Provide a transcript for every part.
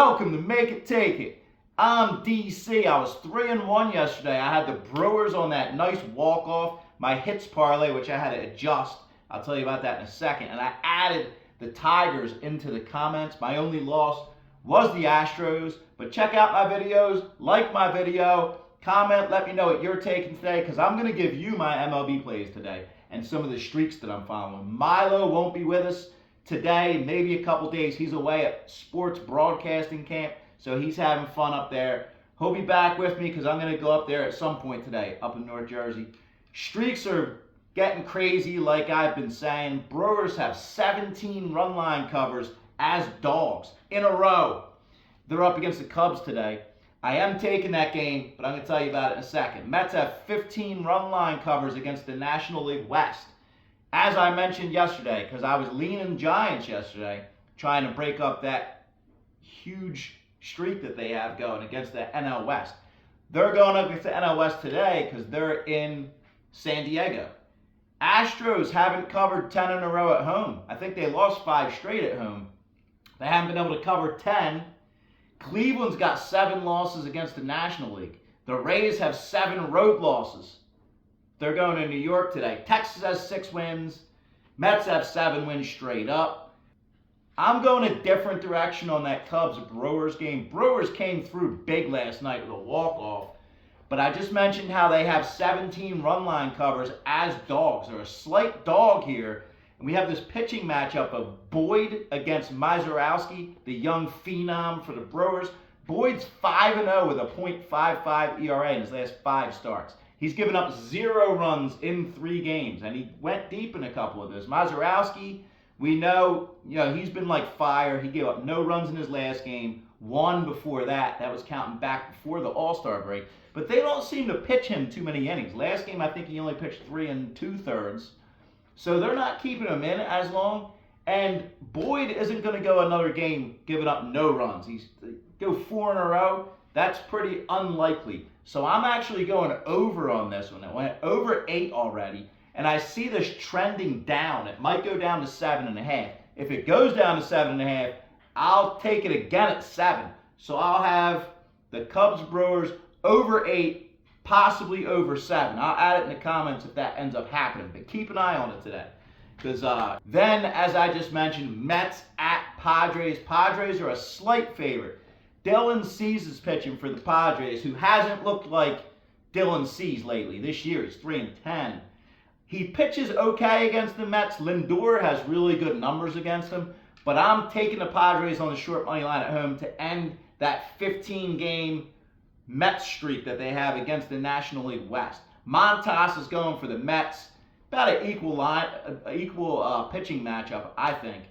Welcome to Make It Take It. I'm DC. I was 3-1 yesterday. I had the Brewers on that nice walk-off. My hits parlay, which I had to adjust. I'll tell you about that in a second. And I added the Tigers into the comments. My only loss was the Astros. But check out my videos, like my video, comment, let me know what you're taking today, because I'm going to give you my MLB plays today and some of the streaks that I'm following. Milo won't be with us today, maybe a couple days. He's away at sports broadcasting camp, so he's having fun up there. He'll be back with me because I'm going to go up there at some point today up in North Jersey. Streaks are getting crazy, like I've been saying. Brewers have 17 run line covers as dogs in a row. They're up against the Cubs today. I am taking that game, but I'm going to tell you about it in a second. Mets have 15 run line covers against the National League West. As I mentioned yesterday, because I was leaning Giants yesterday, trying to break up that huge streak that they have going against the NL West. They're going up against the NL West today because they're in San Diego. Astros haven't covered 10 in a row at home. I think they lost 5 straight at home. They haven't been able to cover 10. Cleveland's got 7 losses against the National League. The Rays have 7 road losses. They're going to New York today. Texas has 6 wins. Mets have 7 wins straight up. I'm going a different direction on that Cubs-Brewers game. Brewers came through big last night with a walk-off. But I just mentioned how they have 17 run line covers as dogs. They're a slight dog here. And we have this pitching matchup of Boyd against Mizorowski, the young phenom for the Brewers. Boyd's 5-0 with a .55 ERA in his last 5 starts. He's given up 0 runs in 3 games, and he went deep in a couple of those. Mizorowski, we know, he's been like fire. He gave up no runs in his last game, 1 before that. That was counting back before the All-Star break. But they don't seem to pitch him too many innings. Last game, I think he only pitched 3 2/3. So they're not keeping him in as long. And Boyd isn't going to go another game giving up no runs. He's go 4 in a row. That's pretty unlikely. So I'm actually going over on this one. It went over 8 already. And I see this trending down. It might go down to 7.5. If it goes down to 7.5, I'll take it again at 7. So I'll have the Cubs-Brewers over 8, possibly over 7. I'll add it in the comments if that ends up happening. But keep an eye on it today. Because then, as I just mentioned, Mets at Padres. Padres are a slight favorite. Dylan Cease is pitching for the Padres, who hasn't looked like Dylan Cease lately. This year, he's 3-10. He pitches okay against the Mets. Lindor has really good numbers against him. But I'm taking the Padres on the short money line at home to end that 15-game Mets streak that they have against the National League West. Montas is going for the Mets. About an equal pitching matchup, I think.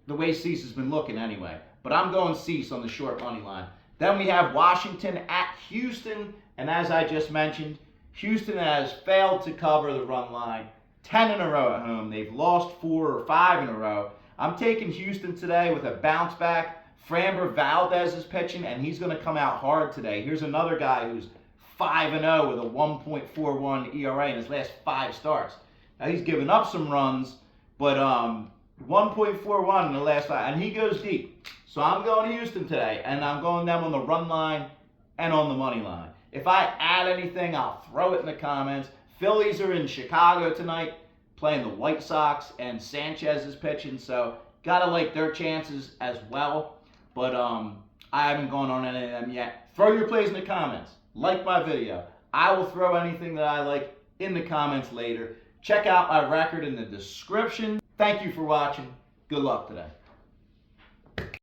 The way Cease has been looking anyway. But I'm going Cease on the short money line. Then we have Washington at Houston. And as I just mentioned, Houston has failed to cover the run line 10 in a row at home. They've lost 4 or 5 in a row. I'm taking Houston today with a bounce back. Framber Valdez is pitching, and he's going to come out hard today. Here's another guy who's 5-0 with a 1.41 ERA in his last 5 starts. Now, he's given up some runs, but 1.41 in the last 5, and he goes deep. So I'm going to Houston today, and I'm going them on the run line and on the money line. If I add anything, I'll throw it in the comments. Phillies are in Chicago tonight playing the White Sox, and Sanchez is pitching, so got to like their chances as well. But I haven't gone on any of them yet. Throw your plays in the comments. Like my video. I will throw anything that I like in the comments later. Check out my record in the description. Thank you for watching. Good luck today.